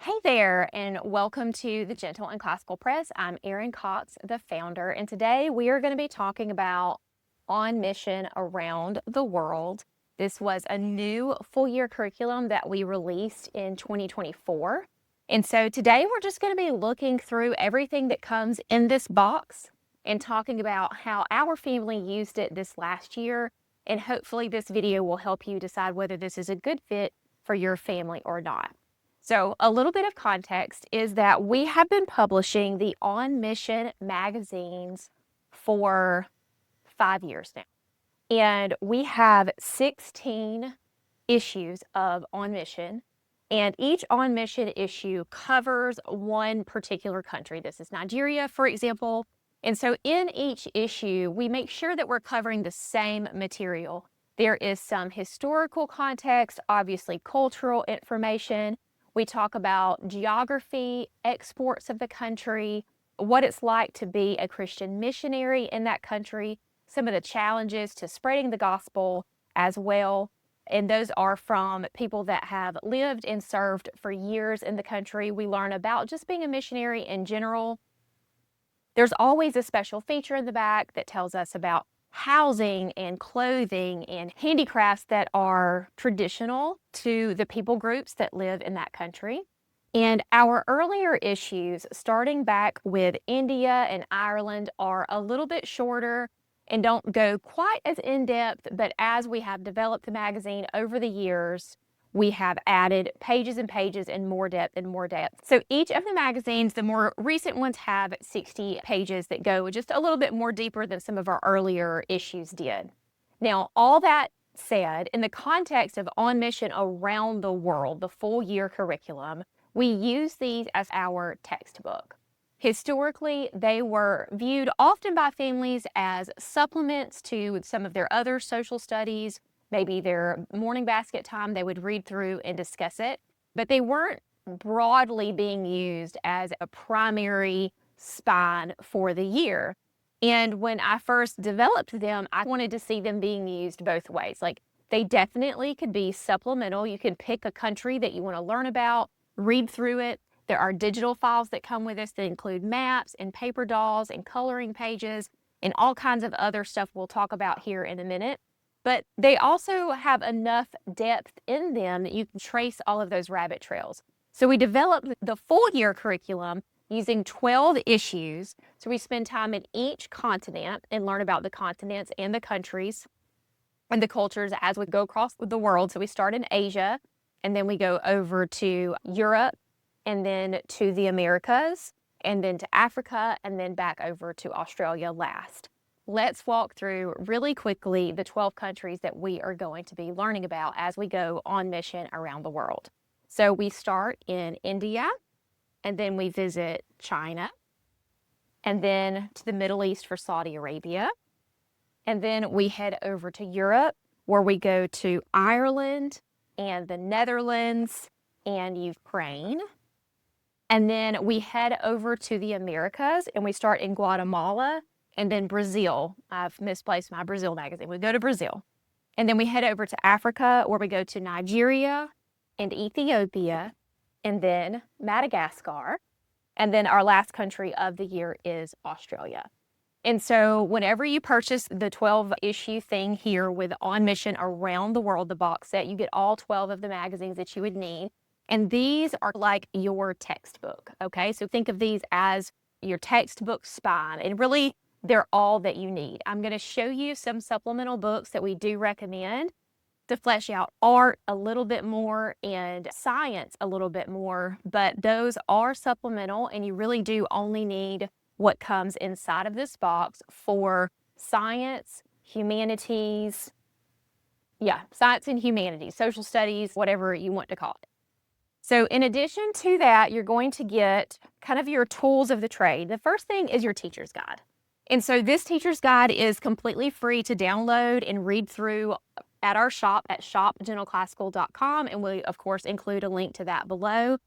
Hey there, and welcome to the Gentle and Classical Press. I'm Erin Cox, the founder, and today we are going to be talking about On Mission Around the World. This was a new full year curriculum that we released in 2024. And so today we're just going to be looking through everything that comes in this box and talking about how our family used it this last year. And hopefully, this video will help you decide whether this is a good fit for your family or not. So a little bit of context is that we have been publishing the On Mission magazines for 5 years now. And we have 16 issues of On Mission. And each On Mission issue covers one particular country. This is Nigeria, for example. And so in each issue, we make sure that we're covering the same material. There is some historical context, obviously cultural information. We talk about geography, exports of the country, what it's like to be a Christian missionary in that country, some of the challenges to spreading the gospel as well. And those are from people that have lived and served for years in the country. We learn about just being a missionary in general. There's always a special feature in the back that tells us about housing and clothing and handicrafts that are traditional to the people groups that live in that country. And our earlier issues, starting back with India and Ireland, are a little bit shorter and don't go quite as in-depth, but as we have developed the magazine over the years, we have added pages and pages and more depth and more depth. So each of the magazines, the more recent ones, have 60 pages that go just a little bit more deeper than some of our earlier issues did. Now, all that said, in the context of On Mission Around the World, the full year curriculum, we use these as our textbook. Historically, they were viewed often by families as supplements to some of their other social studies. Maybe their morning basket time, they would read through and discuss it, but they weren't broadly being used as a primary spine for the year. And when I first developed them, I wanted to see them being used both ways. Like, they definitely could be supplemental. You can pick a country that you want to learn about, read through it. There are digital files that come with this that include maps and paper dolls and coloring pages and all kinds of other stuff we'll talk about here in a minute. But they also have enough depth in them that you can trace all of those rabbit trails. So we developed the full year curriculum using 12 issues. So we spend time in each continent and learn about the continents and the countries and the cultures as we go across the world. So we start in Asia, and then we go over to Europe, and then to the Americas, and then to Africa, and then back over to Australia last. Let's walk through really quickly the 12 countries that we are going to be learning about as we go on mission around the world. So we start in India, and then we visit China, and then to the Middle East for Saudi Arabia. And then we head over to Europe, where we go to Ireland and the Netherlands and Ukraine. And then we head over to the Americas, and we start in Guatemala and then Brazil. I've misplaced my Brazil magazine. We go to Brazil. And then we head over to Africa, where we go to Nigeria and Ethiopia, and then Madagascar. And then our last country of the year is Australia. And so whenever you purchase the 12 issue thing here with On Mission Around the World, the box set, you get all 12 of the magazines that you would need. And these are like your textbook, okay? So think of these as your textbook spine, and really they're all that you need. I'm going to show you some supplemental books that we do recommend to flesh out art a little bit more and science a little bit more, but those are supplemental, and you really do only need what comes inside of this box for science, humanities, science and humanities, social studies, whatever you want to call it. So in addition to that, you're going to get kind of your tools of the trade. The first thing is your teacher's guide. And so this teacher's guide is completely free to download and read through at our shop at shopgentleclassical.com. And we, of course, include a link to that below.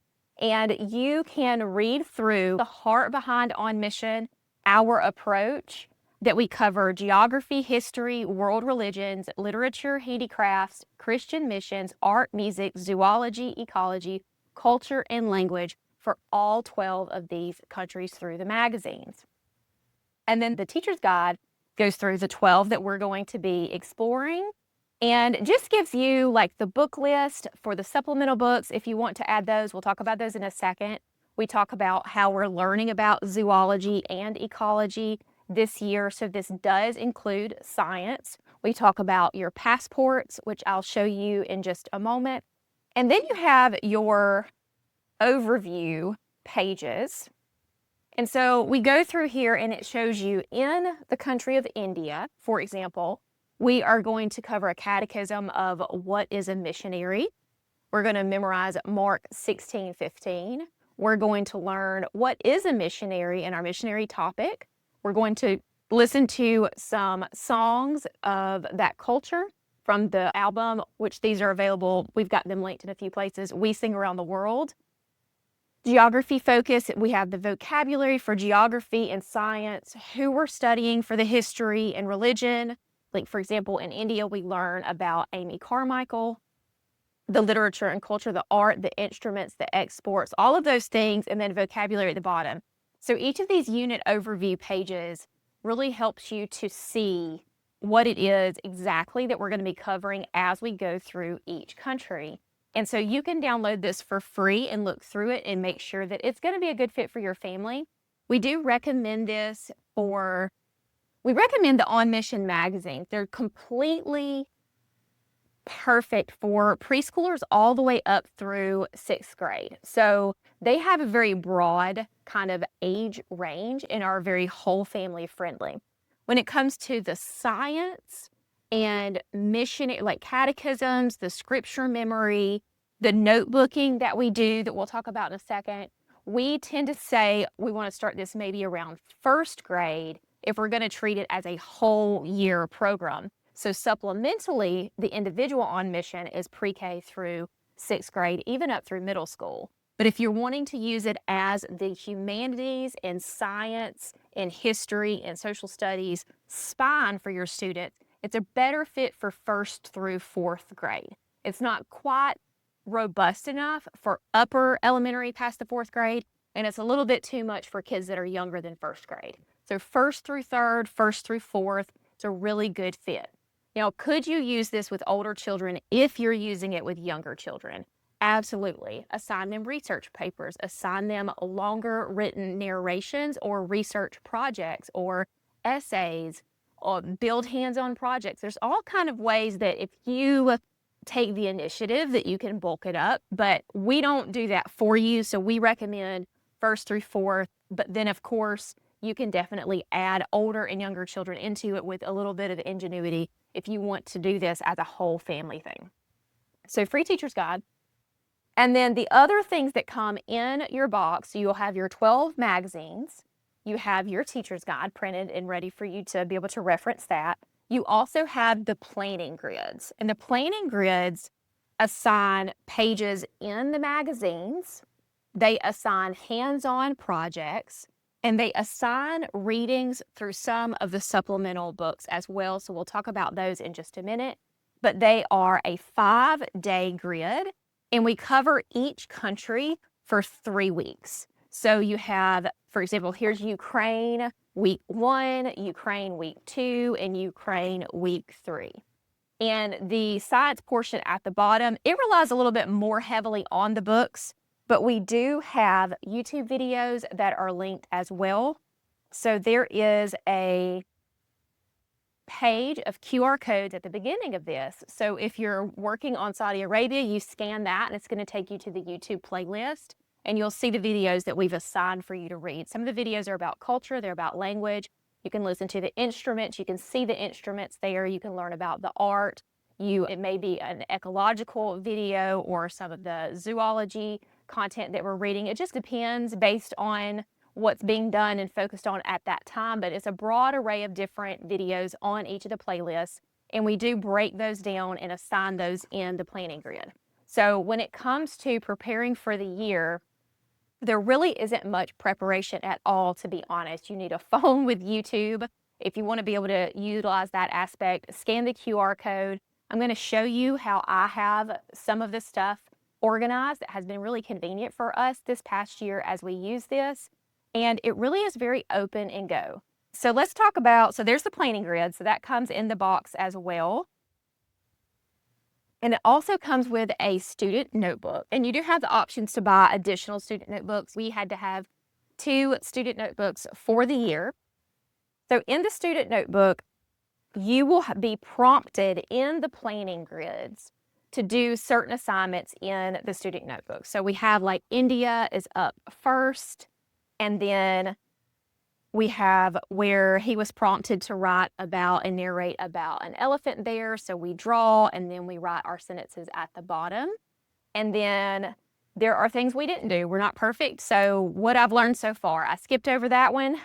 And you can read through the heart behind On Mission, our approach, that we cover geography, history, world religions, literature, handicrafts, Christian missions, art, music, zoology, ecology, culture, and language for all 12 of these countries through the magazines. And then the teacher's guide goes through the 12 that we're going to be exploring and just gives you like the book list for the supplemental books. If you want to add those, we'll talk about those in a second. We talk about how we're learning about zoology and ecology this year. So this does include science. We talk about your passports, which I'll show you in just a moment. And then you have your overview pages. And so we go through here and it shows you in the country of India, for example, we are going to cover a catechism of what is a missionary. We're going to memorize Mark 16:15. We're going to learn what is a missionary in our missionary topic. We're going to listen to some songs of that culture from the album, which these are available. We've got them linked in a few places. We Sing Around the World. Geography focus, we have the vocabulary for geography and science, who we're studying for the history and religion. Like, for example, in India, we learn about Amy Carmichael, the literature and culture, the art, the instruments, the exports, all of those things, and then vocabulary at the bottom. So each of these unit overview pages really helps you to see what it is exactly that we're going to be covering as we go through each country. And so you can download this for free and look through it and make sure that it's going to be a good fit for your family. We do recommend this we recommend the On Mission magazine. They're completely perfect for preschoolers all the way up through 6th grade. So they have a very broad kind of age range and are very whole family friendly. When it comes to the science and mission, like catechisms, the scripture memory, the notebooking that we do that we'll talk about in a second, we tend to say we want to start this maybe around 1st grade if we're going to treat it as a whole year program. So supplementally, the individual On Mission is pre-K through 6th grade, even up through middle school. But if you're wanting to use it as the humanities and science and history and social studies spine for your students, it's a better fit for 1st through 4th grade. It's not quite robust enough for upper elementary past the 4th grade, and it's a little bit too much for kids that are younger than 1st grade. So 1st through 3rd, 1st through 4th, it's a really good fit. Now, could you use this with older children if you're using it with younger children? Absolutely. Assign them research papers, assign them longer written narrations or research projects or essays, or build hands-on projects. There's all kind of ways that if you take the initiative that you can bulk it up, but we don't do that for you. So we recommend 1st through 4th, but then of course you can definitely add older and younger children into it with a little bit of ingenuity if you want to do this as a whole family thing. So free teacher's guide. And then the other things that come in your box, you'll have your 12 magazines, you have your teacher's guide printed and ready for you to be able to reference that. You also have the planning grids, and the planning grids assign pages in the magazines, they assign hands-on projects, and they assign readings through some of the supplemental books as well. So we'll talk about those in just a minute, but they are a 5-day grid. And we cover each country for 3 weeks. So you have, for example, here's Ukraine week 1, Ukraine week 2, and Ukraine week 3. And the science portion at the bottom, it relies a little bit more heavily on the books, but we do have YouTube videos that are linked as well. So there is a page of QR codes at the beginning of this. So if you're working on Saudi Arabia, you scan that and it's going to take you to the YouTube playlist and you'll see the videos that we've assigned for you to read. Some of the videos are about culture, they're about language. You can listen to the instruments, you can see the instruments there, you can learn about the art. It may be an ecological video or some of the zoology content that we're reading. It just depends based on what's being done and focused on at that time, but it's a broad array of different videos on each of the playlists, and we do break those down and assign those in the planning grid. So when it comes to preparing for the year, there really isn't much preparation at all, to be honest. You need a phone with YouTube. If you want to be able to utilize that aspect, scan the QR code. I'm going to show you how I have some of this stuff organized. It has been really convenient for us this past year as we use this, and it really is very open and go. So let's talk about, so there's the planning grid, so that comes in the box as well. And it also comes with a student notebook, and you do have the options to buy additional student notebooks. We had to have 2 student notebooks for the year. So in the student notebook, you will be prompted in the planning grids to do certain assignments in the student notebook. So we have like India is up first, and then we have where he was prompted to write about and narrate about an elephant there. So we draw and then we write our sentences at the bottom. And then there are things we didn't do. We're not perfect. So what I've learned so far, I skipped over that one.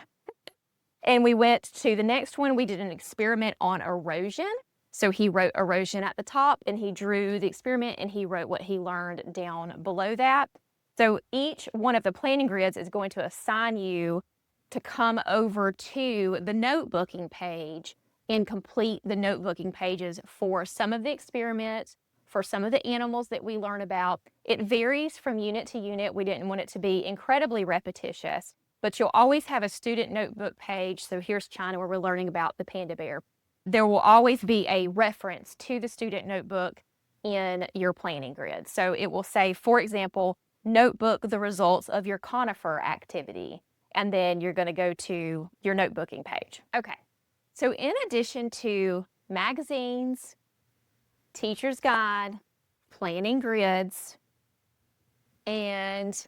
And we went to the next one. We did an experiment on erosion. So he wrote erosion at the top and he drew the experiment and he wrote what he learned down below that. So each one of the planning grids is going to assign you to come over to the notebooking page and complete the notebooking pages for some of the experiments, for some of the animals that we learn about. It varies from unit to unit. We didn't want it to be incredibly repetitious, but you'll always have a student notebook page. So here's China where we're learning about the panda bear. There will always be a reference to the student notebook in your planning grid. So it will say, for example, notebook the results of your conifer activity. And then you're going to go to your notebooking page. Okay, so in addition to magazines, teacher's guide, planning grids, and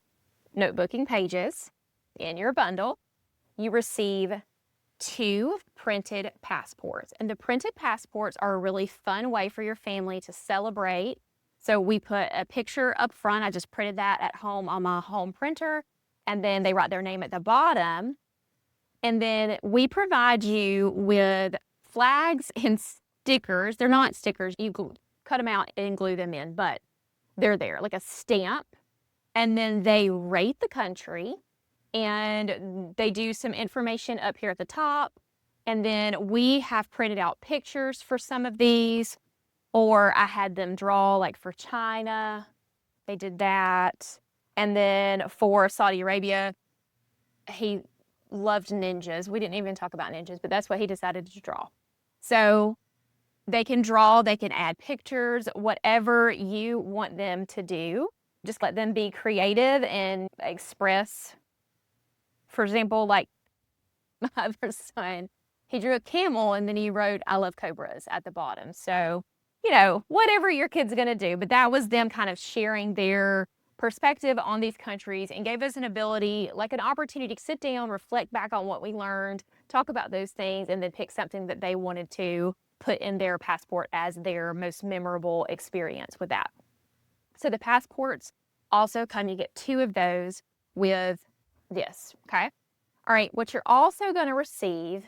notebooking pages in your bundle, you receive 2 printed passports. And the printed passports are a really fun way for your family to celebrate. So we put a picture up front. I just printed that at home on my home printer. And then they write their name at the bottom. And then we provide you with flags and stickers. They're not stickers. You cut them out and glue them in, but they're there, like a stamp. And then they rate the country and they do some information up here at the top. And then we have printed out pictures for some of these, or I had them draw, like for China, they did that. And then for Saudi Arabia, he loved ninjas. We didn't even talk about ninjas, but that's what he decided to draw. So they can draw, they can add pictures, whatever you want them to do. Just let them be creative and express. For example, like my other son, he drew a camel and then he wrote, "I love cobras" at the bottom. So, you know, whatever your kid's going to do, but that was them kind of sharing their perspective on these countries and gave us an ability, like an opportunity to sit down, reflect back on what we learned, talk about those things, and then pick something that they wanted to put in their passport as their most memorable experience with that. So the passports also come, you get 2 of those with this, okay? All right, what you're also going to receive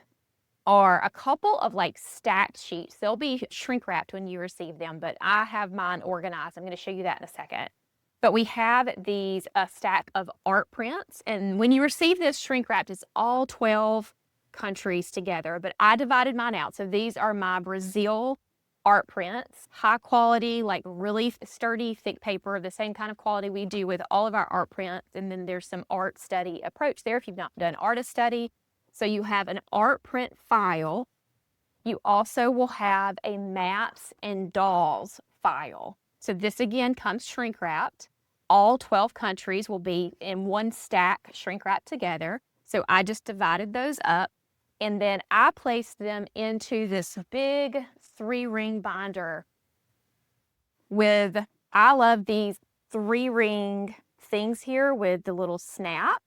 are a couple of like stacked sheets. They'll be shrink wrapped when you receive them, but I have mine organized. I'm going to show you that in a second. But we have these a stack of art prints, and when you receive this shrink wrapped, it's all 12 countries together, but I divided mine out. So these are my Brazil art prints, high quality, like really sturdy, thick paper, the same kind of quality we do with all of our art prints. And then there's some art study approach there if you've not done artist study. So you have an art print file. You also will have a maps and dolls file. So this again comes shrink wrapped. All 12 countries will be in one stack shrink wrapped together. So I just divided those up and then I placed them into this big 3-ring binder with, I love these 3-ring things here with the little snap.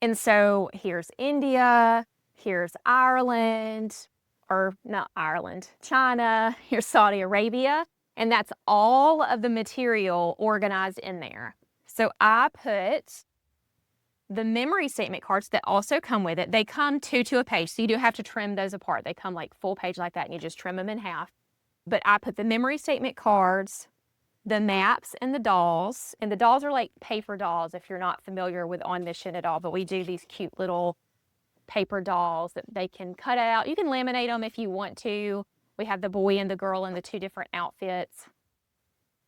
And so here's India, here's Ireland, or not Ireland, China, here's Saudi Arabia, and that's all of the material organized in there. So I put the memory statement cards that also come with it. They come 2 to a page, so you do have to trim those apart. They come like full page like that, and you just trim them in half. But I put the memory statement cards, the maps, and the dolls are like paper dolls if you're not familiar with On Mission at all, but we do these cute little paper dolls that they can cut out. You can laminate them if you want to. We have the boy and the girl in the 2 different outfits.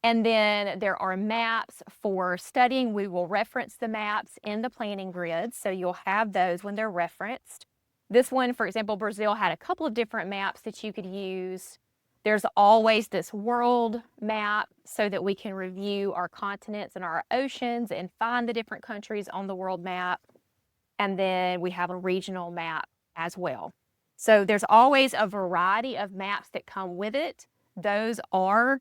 And then there are maps for studying. We will reference the maps in the planning grids, so you'll have those when they're referenced. This one, for example, Brazil had a couple of different maps that you could use. There's always this world map so that we can review our continents and our oceans and find the different countries on the world map. And then we have a regional map as well. So there's always a variety of maps that come with it. Those are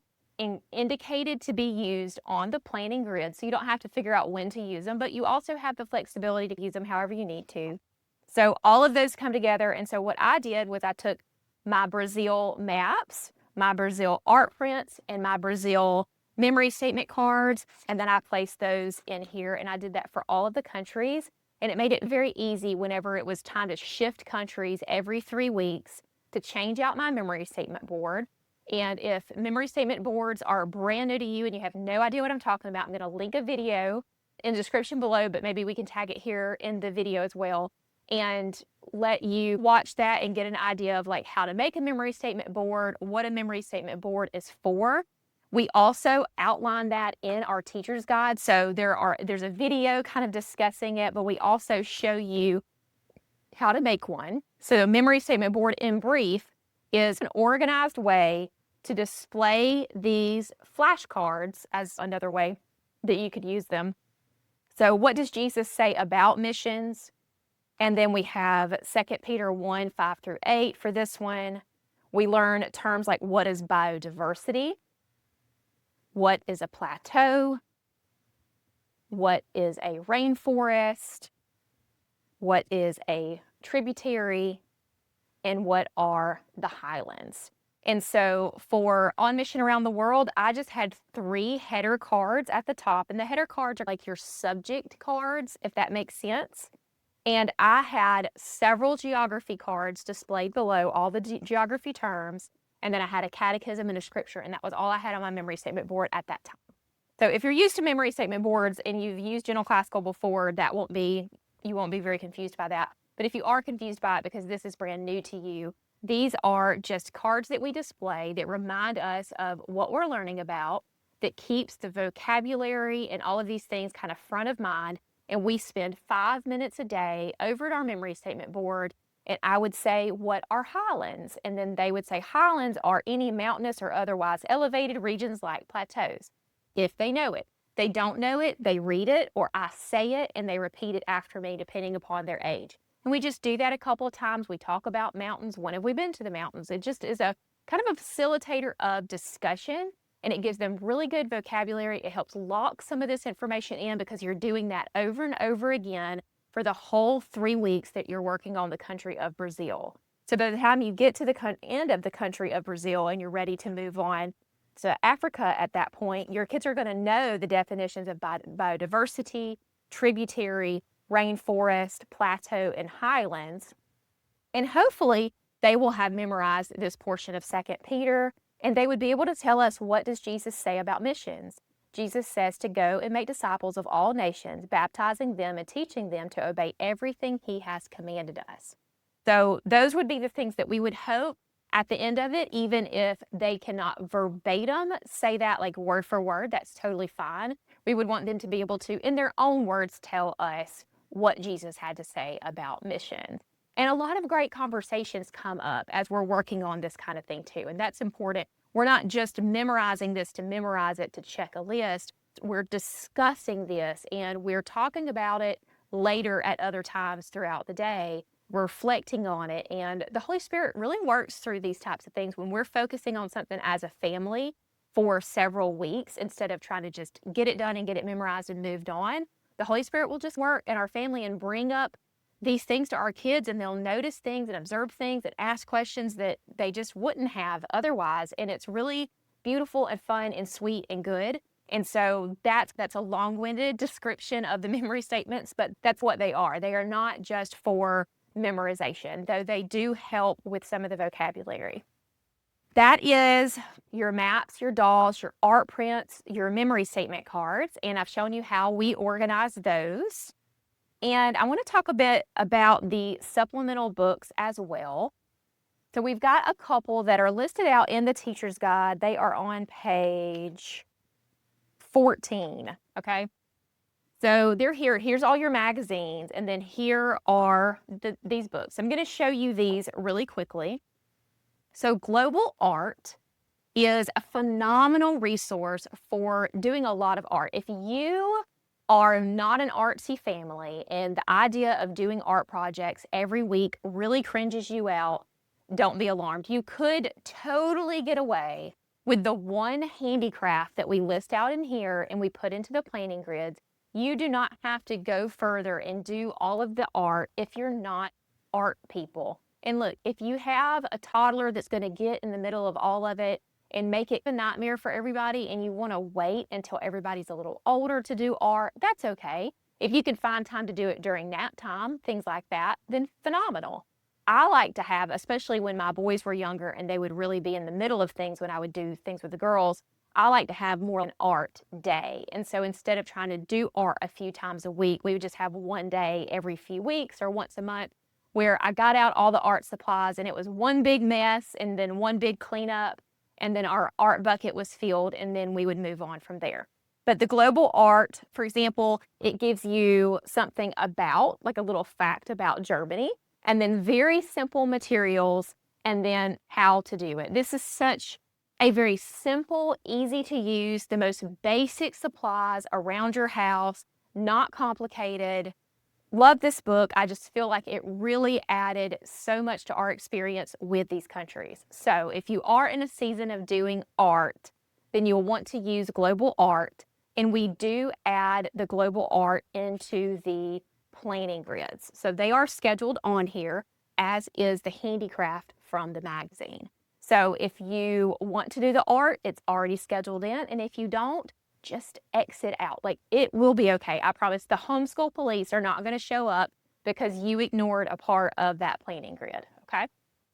indicated to be used on the planning grid, so you don't have to figure out when to use them, but you also have the flexibility to use them however you need to. So all of those come together, and so what I did was I took my Brazil maps, my Brazil art prints, and my Brazil memory statement cards, and then I placed those in here, and I did that for all of the countries, and it made it very easy whenever it was time to shift countries every 3 weeks to change out my memory statement board. And if memory statement boards are brand new to you and you have no idea what I'm talking about, I'm going to link a video in the description below, but maybe we can tag it here in the video as well and let you watch that and get an idea of like how to make a memory statement board, what a memory statement board is for. We also outline that in our teacher's guide. So there's a video kind of discussing it, but we also show you how to make one. So a memory statement board in brief is an organized way to display these flashcards as another way that you could use them. So what does Jesus say about missions? And then we have 2 Peter 1, 5 through 8 for this one. We learn terms like what is biodiversity, what is a plateau, what is a rainforest, what is a tributary, and what are the highlands. And so for On Mission Around the World, I just had 3 header cards at the top, and the header cards are like your subject cards, if that makes sense. And I had several geography cards displayed below, all the geography terms, and then I had a catechism and a scripture, and that was all I had on my memory statement board at that time. So if you're used to memory statement boards and you've used General Classical before, you won't be very confused by that. But if you are confused by it because this is brand new to you, these are just cards that we display that remind us of what we're learning about, that keeps the vocabulary and all of these things kind of front of mind. And we spend 5 minutes a day over at our memory statement board. And I would say, what are highlands? And then they would say, highlands are any mountainous or otherwise elevated regions like plateaus, if they know it. They don't know it, they read it, or I say it and they repeat it after me depending upon their age. And we just do that a couple of times. We talk about mountains. When have we been to the mountains? It just is a kind of a facilitator of discussion, and it gives them really good vocabulary. It helps lock some of this information in because you're doing that over and over again for the whole 3 weeks that you're working on the country of Brazil. So by the time you get to the end of the country of Brazil and you're ready to move on to Africa at that point, your kids are going to know the definitions of biodiversity, tributary, rainforest, plateau, and highlands. And hopefully they will have memorized this portion of 2 Peter, and they would be able to tell us, what does Jesus say about missions? Jesus says to go and make disciples of all nations, baptizing them and teaching them to obey everything he has commanded us. So those would be the things that we would hope at the end of it, even if they cannot verbatim say that like word for word, that's totally fine. We would want them to be able to, in their own words, tell us what Jesus had to say about mission. And a lot of great conversations come up as we're working on this kind of thing too, and that's important. We're not just memorizing this to memorize it to check a list. We're discussing this and we're talking about it later at other times throughout the day, reflecting on it. And the Holy Spirit really works through these types of things when we're focusing on something as a family for several weeks instead of trying to just get it done and get it memorized and moved on. The Holy Spirit will just work in our family and bring up these things to our kids, and they'll notice things and observe things and ask questions that they just wouldn't have otherwise. And it's really beautiful and fun and sweet and good. And so that's a long-winded description of the memory statements, but that's what they are. They are not just for memorization, though they do help with some of the vocabulary. That is your maps, your dolls, your art prints, your memory statement cards, and I've shown you how we organize those. And I want to talk a bit about the supplemental books as well. So we've got a couple that are listed out in the teacher's guide. They are on page 14, okay? So they're here. Here's all your magazines, and then here are these books. I'm going to show you these really quickly. So Global Art is a phenomenal resource for doing a lot of art. If you are not an artsy family and the idea of doing art projects every week really cringes you out, don't be alarmed. You could totally get away with the one handicraft that we list out in here and we put into the planning grids. You do not have to go further and do all of the art if you're not art people. And look, if you have a toddler that's going to get in the middle of all of it and make it a nightmare for everybody, and you want to wait until everybody's a little older to do art, that's okay. If you can find time to do it during nap time, things like that, then phenomenal. I like to have, especially when my boys were younger and they would really be in the middle of things when I would do things with the girls, I like to have more an art day. And so instead of trying to do art a few times a week, we would just have one day every few weeks or once a month where I got out all the art supplies and it was one big mess and then one big cleanup, and then our art bucket was filled, and then we would move on from there. But the Global Art, for example, it gives you something about, like a little fact about Germany, and then very simple materials, and then how to do it. This is such a very simple, easy to use, the most basic supplies around your house, not complicated. Love this book. I just feel like it really added so much to our experience with these countries. So if you are in a season of doing art, then you'll want to use Global Art. And we do add the Global Art into the planning grids. So they are scheduled on here, as is the handicraft from the magazine. So if you want to do the art, it's already scheduled in. And if you don't, just exit out. Like, it will be okay. I promise. The homeschool police are not going to show up because you ignored a part of that planning grid, okay?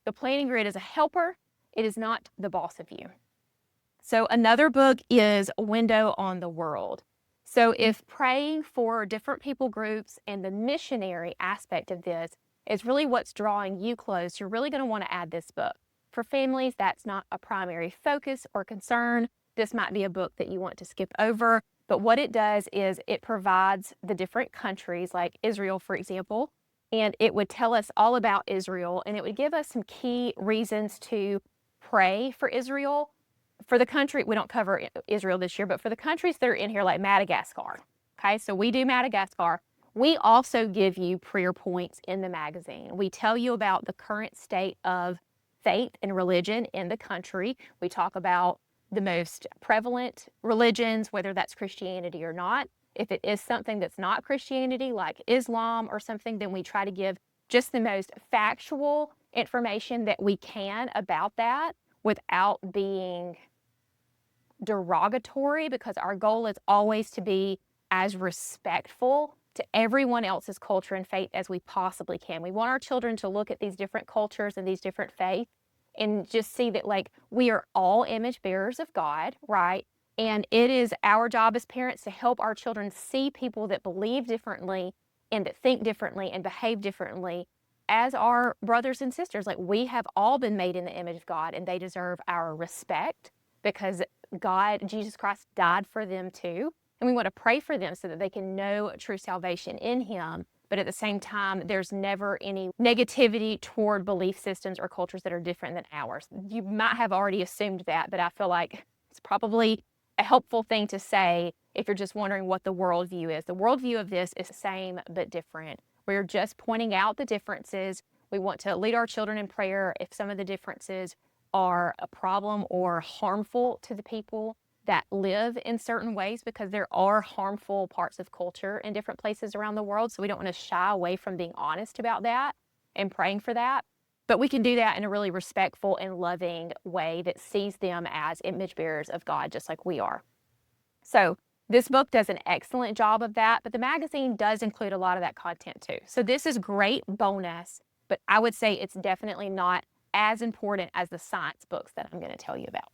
The planning grid is a helper. It is not the boss of you. So another book is Window on the World. So if praying for different people groups and the missionary aspect of this is really what's drawing you close, you're really going to want to add this book. For families, that's not a primary focus or concern. This might be a book that you want to skip over, but what it does is it provides the different countries, like Israel, for example, and it would tell us all about Israel, and it would give us some key reasons to pray for Israel. For the country, we don't cover Israel this year, but for the countries that are in here, like Madagascar, okay, so we do Madagascar. We also give you prayer points in the magazine. We tell you about the current state of faith and religion in the country. We talk about the most prevalent religions, whether that's Christianity or not. If it is something that's not Christianity, like Islam or something, then we try to give just the most factual information that we can about that without being derogatory, because our goal is always to be as respectful to everyone else's culture and faith as we possibly can. We want our children to look at these different cultures and these different faiths and just see that, like, we are all image bearers of God, right? And it is our job as parents to help our children see people that believe differently and that think differently and behave differently as our brothers and sisters. Like, we have all been made in the image of God, and they deserve our respect because God, Jesus Christ, died for them too. And we want to pray for them so that they can know true salvation in Him. But at the same time, there's never any negativity toward belief systems or cultures that are different than ours. You might have already assumed that, but I feel like it's probably a helpful thing to say if you're just wondering what the worldview is. The worldview of this is the same but different. We're just pointing out the differences. We want to lead our children in prayer if some of the differences are a problem or harmful to the people that live in certain ways, because there are harmful parts of culture in different places around the world. So we don't want to shy away from being honest about that and praying for that. But we can do that in a really respectful and loving way that sees them as image bearers of God, just like we are. So this book does an excellent job of that, but the magazine does include a lot of that content too. So this is great bonus, but I would say it's definitely not as important as the science books that I'm going to tell you about.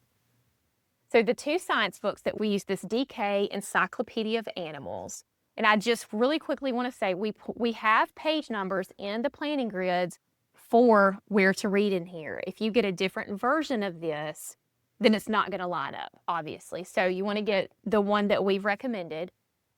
So the two science books that we use, this DK Encyclopedia of Animals, and I just really quickly want to say we have page numbers in the planning grids for where to read in here. If you get a different version of this, then it's not going to line up, obviously. So you want to get the one that we've recommended.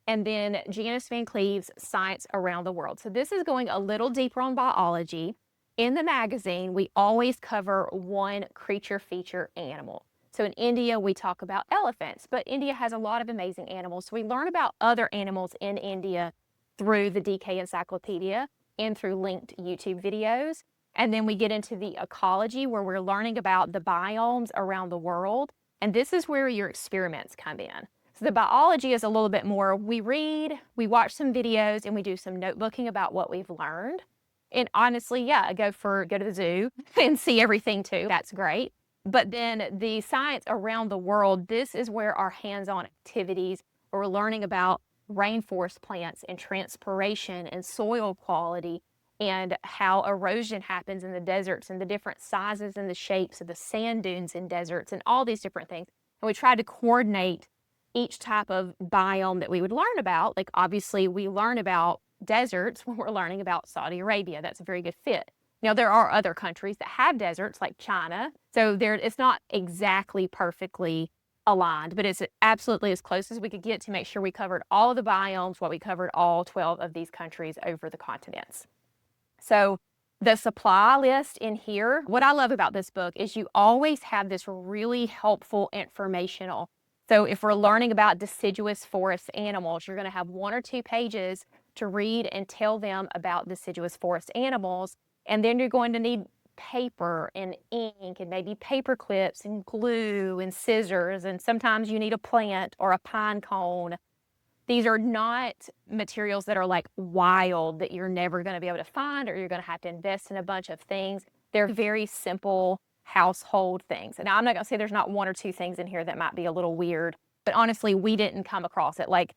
And then Janice Van Cleve's Science Around the World. So this is going a little deeper on biology. In the magazine, we always cover one creature feature animal. So in India, we talk about elephants, but India has a lot of amazing animals. So we learn about other animals in India through the DK Encyclopedia and through linked YouTube videos. And then we get into the ecology, where we're learning about the biomes around the world. And this is where your experiments come in. So the biology is a little bit more, we read, we watch some videos, and we do some notebooking about what we've learned. And honestly, yeah, go to the zoo and see everything too. That's great. But then the science around the world, this is where our hands-on activities, where we're learning about rainforest plants and transpiration and soil quality and how erosion happens in the deserts and the different sizes and the shapes of the sand dunes in deserts and all these different things. And we try to coordinate each type of biome that we would learn about. Like obviously we learn about deserts when we're learning about Saudi Arabia. That's a very good fit. Now there are other countries that have deserts like China. So it's not exactly perfectly aligned, but it's absolutely as close as we could get to make sure we covered all of the biomes, what we covered all 12 of these countries over the continents. So the supply list in here, what I love about this book is you always have this really helpful informational. So if we're learning about deciduous forest animals, you're going to have 1 or 2 pages to read and tell them about deciduous forest animals. And then you're going to need paper and ink and maybe paper clips and glue and scissors. And sometimes you need a plant or a pine cone. These are not materials that are like wild that you're never going to be able to find, or you're going to have to invest in a bunch of things. They're very simple household things. And now I'm not going to say there's not 1 or 2 things in here that might be a little weird, but honestly, we didn't come across it. Like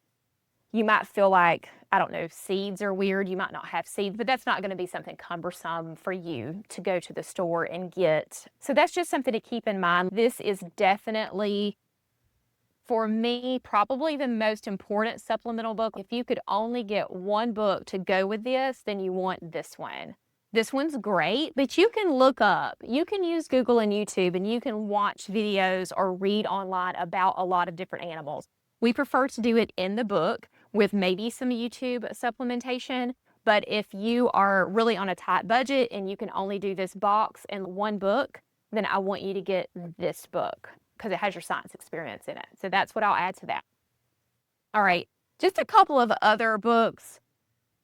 you might feel like, I don't know, seeds are weird. You might not have seeds, but that's not going to be something cumbersome for you to go to the store and get. So that's just something to keep in mind. This is definitely, for me, probably the most important supplemental book. If you could only get one book to go with this, then you want this one. This one's great, but you can look up, you can use Google and YouTube, and you can watch videos or read online about a lot of different animals. We prefer to do it in the book with maybe some YouTube supplementation, but if you are really on a tight budget and you can only do this box and one book, then I want you to get this book because it has your science experiments in it. So that's what I'll add to that. All right, just a couple of other books.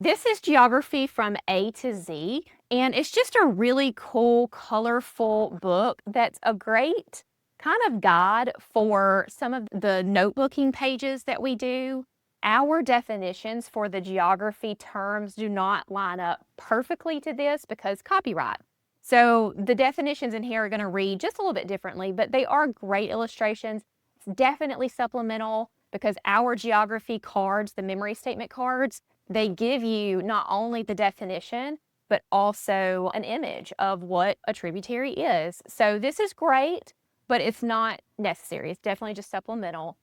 This is Geography from A to Z, and it's just a really cool, colorful book that's a great kind of guide for some of the notebooking pages that we do. Our definitions for the geography terms do not line up perfectly to this because copyright. So the definitions in here are going to read just a little bit differently, but they are great illustrations. It's definitely supplemental because our geography cards, the memory statement cards, they give you not only the definition, but also an image of what a tributary is. So this is great, but it's not necessary. It's definitely just supplemental.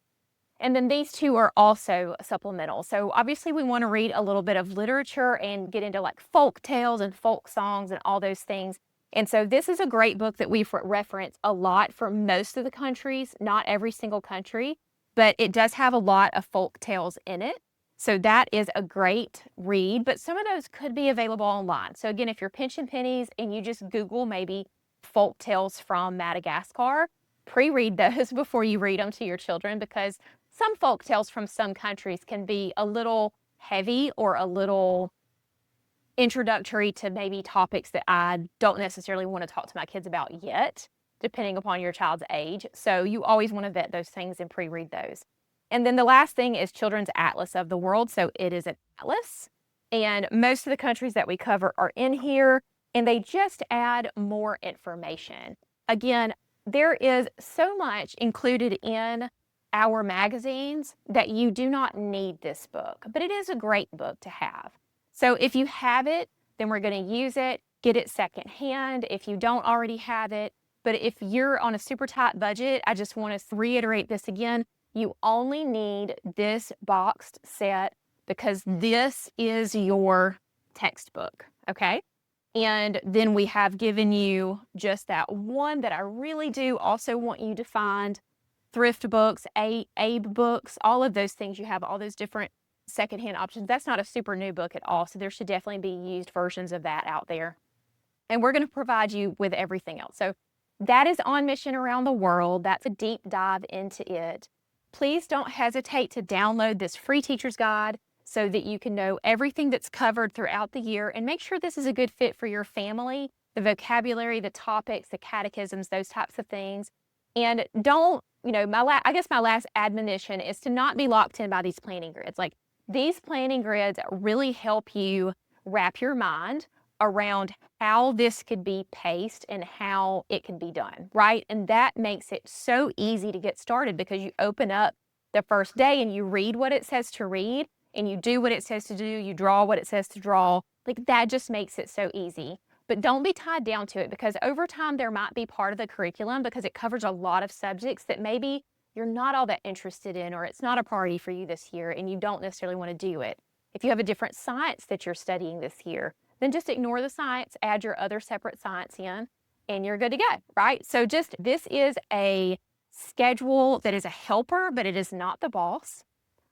And then these two are also supplemental. So obviously we want to read a little bit of literature and get into like folk tales and folk songs and all those things. And so this is a great book that we reference a lot for most of the countries, not every single country, but it does have a lot of folk tales in it. So that is a great read, but some of those could be available online. So again, if you're pinching pennies and you just Google maybe folk tales from Madagascar, pre-read those before you read them to your children, because some folk tales from some countries can be a little heavy or a little introductory to maybe topics that I don't necessarily want to talk to my kids about yet, depending upon your child's age. So you always want to vet those things and pre-read those. And then the last thing is Children's Atlas of the World. So it is an atlas, and most of the countries that we cover are in here, and they just add more information. Again, there is so much included in our magazines that you do not need this book, but it is a great book to have. So if you have it, then we're going to use it, get it secondhand if you don't already have it. But if you're on a super tight budget, I just want to reiterate this again. You only need this boxed set because this is your textbook, okay? And then we have given you just that one that I really do also want you to find. Thrift books, Abe books, all of those things. You have all those different secondhand options. That's not a super new book at all, so there should definitely be used versions of that out there. And we're going to provide you with everything else. So that is On Mission Around the World. That's a deep dive into it. Please don't hesitate to download this free teacher's guide so that you can know everything that's covered throughout the year, and make sure this is a good fit for your family, the vocabulary, the topics, the catechisms, those types of things. And don't, I guess my last admonition is to not be locked in by these planning grids. Like, these planning grids really help you wrap your mind around how this could be paced and how it can be done, right? And that makes it so easy to get started, because you open up the first day and you read what it says to read, and you do what it says to do, you draw what it says to draw. Like, that just makes it so easy. But don't be tied down to it, because over time there might be part of the curriculum, because it covers a lot of subjects that maybe you're not all that interested in, or it's not a priority for you this year and you don't necessarily want to do it. If you have a different science that you're studying this year, then just ignore the science, add your other separate science in, and you're good to go, right? So this is a schedule that is a helper, but it is not the boss.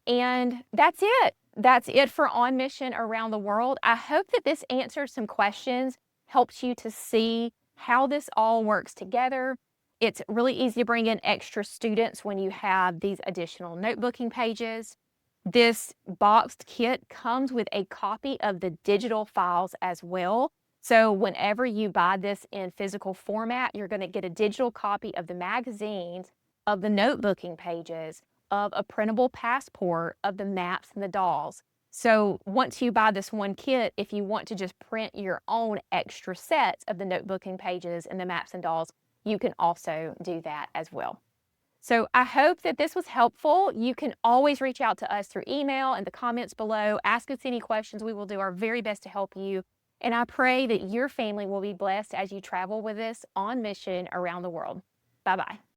And that's it. That's it for On Mission Around the World. I hope that this answers some questions, helps you to see how this all works together. It's really easy to bring in extra students when you have these additional notebooking pages. This boxed kit comes with a copy of the digital files as well. So whenever you buy this in physical format, you're going to get a digital copy of the magazines, of the notebooking pages, of a printable passport, of the maps and the dolls. So once you buy this one kit, if you want to just print your own extra sets of the notebooking pages and the maps and dolls, you can also do that as well. So I hope that this was helpful. You can always reach out to us through email in the comments below. Ask us any questions. We will do our very best to help you. And I pray that your family will be blessed as you travel with us on mission around the world. Bye-bye.